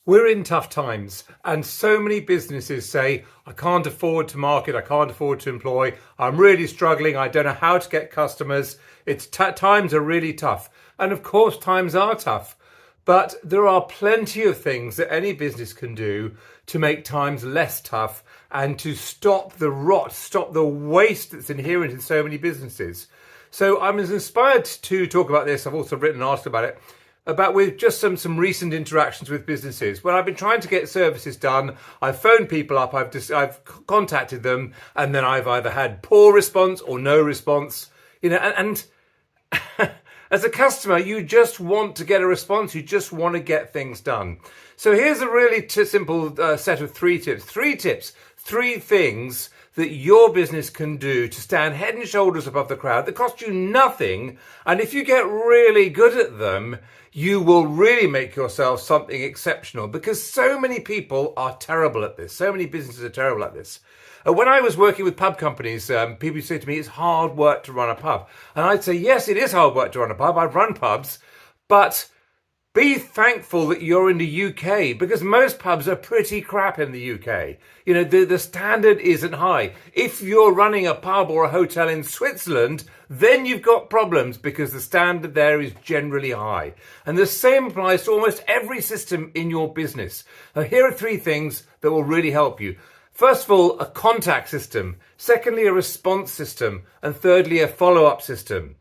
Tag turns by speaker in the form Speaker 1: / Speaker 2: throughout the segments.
Speaker 1: We're in tough times, and so many businesses say, I can't afford to market, I can't afford to employ, I'm really struggling, I don't know how to get customers. Times are really tough. And of course, times are tough. But there are plenty of things that any business can do to make times less tough and to stop the rot, stop the waste that's inherent in so many businesses. So I was inspired to talk about this. I've also written an article about it, with just some recent interactions with businesses. When I've been trying to get services done, I've phoned people up, I've contacted them, and then I've either had poor response or no response. And as a customer, you just want to get a response. You just want to get things done. So here's a really simple set of 3 tips. 3 tips, 3 things that your business can do to stand head and shoulders above the crowd that cost you nothing. And if you get really good at them, you will really make yourself something exceptional, because so many people are terrible at this. So many businesses are terrible at this. When I was working with pub companies, people say to me, it's hard work to run a pub. And I'd say, yes, it is hard work to run a pub. I've run pubs, but be thankful that you're in the UK, because most pubs are pretty crap in the UK. The standard isn't high. If you're running a pub or a hotel in Switzerland, then you've got problems, because the standard there is generally high. And the same applies to almost every system in your business. Now, here are 3 things that will really help you. First of all, a contact system. Secondly, a response system. And thirdly, a follow-up system.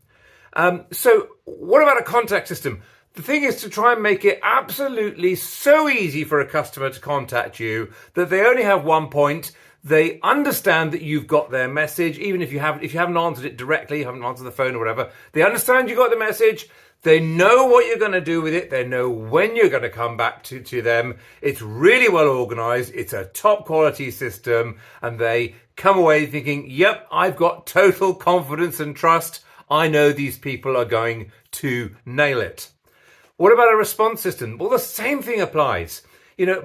Speaker 1: So what about a contact system? The thing is to try and make it absolutely so easy for a customer to contact you that they only have one point. They understand that you've got their message, even if you haven't answered it directly, you haven't answered the phone or whatever. They understand you got the message. They know what you're going to do with it. They know when you're going to come back to them. It's really well organized. It's a top quality system. And they come away thinking, yep, I've got total confidence and trust. I know these people are going to nail it. What about a response system? Well, the same thing applies.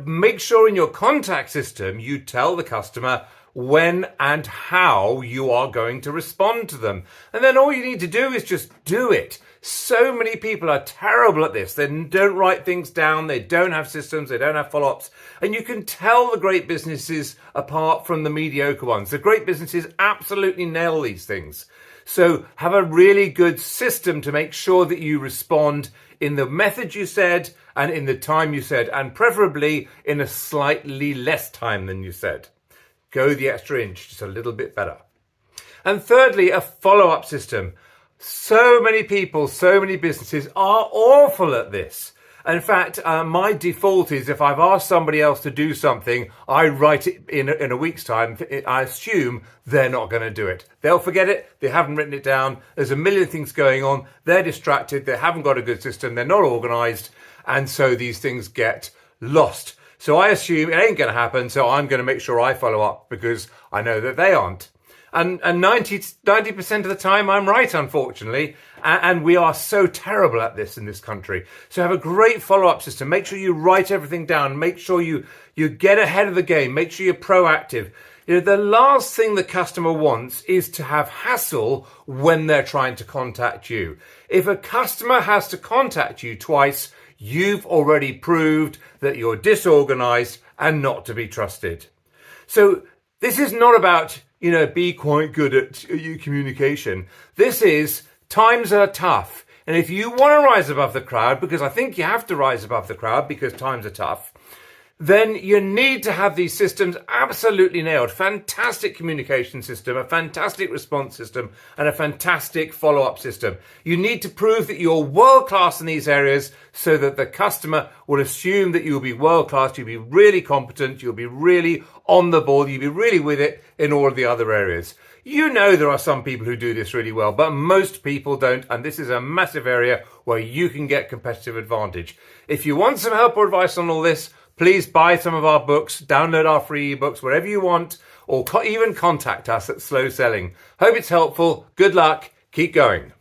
Speaker 1: Make sure in your contact system you tell the customer when and how you are going to respond to them. And then all you need to do is just do it. So many people are terrible at this. They don't write things down. They don't have systems. They don't have follow-ups. And you can tell the great businesses apart from the mediocre ones. The great businesses absolutely nail these things. So have a really good system to make sure that you respond in the method you said and in the time you said, and preferably in a slightly less time than you said. Go the extra inch, just a little bit better. And thirdly, a follow-up system. So many people, so many businesses are awful at this. In fact, my default is if I've asked somebody else to do something, I write it in a week's time. I assume they're not going to do it. They'll forget it. They haven't written it down. There's a million things going on. They're distracted. They haven't got a good system. They're not organized. And so these things get lost. So I assume it ain't going to happen. So I'm going to make sure I follow up, because I know that they aren't. And 90% of the time I'm right, unfortunately. And we are so terrible at this in this country. So have a great follow-up system. Make sure you write everything down. Make sure you get ahead of the game. Make sure you're proactive. The last thing the customer wants is to have hassle when they're trying to contact you. If a customer has to contact you twice, you've already proved that you're disorganized and not to be trusted. So this is not about be quite good at your communication. This is, times are tough. And if you want to rise above the crowd, because I think you have to rise above the crowd because times are tough, then you need to have these systems absolutely nailed. Fantastic communication system, a fantastic response system, and a fantastic follow-up system. You need to prove that you're world-class in these areas so that the customer will assume that you'll be world-class, you'll be really competent, you'll be really on the ball, you'll be really with it in all of the other areas. There are some people who do this really well, but most people don't, and this is a massive area where you can get competitive advantage. If you want some help or advice on all this, please buy some of our books, download our free ebooks, whatever you want, or even contact us at Slow Selling. Hope it's helpful. Good luck. Keep going.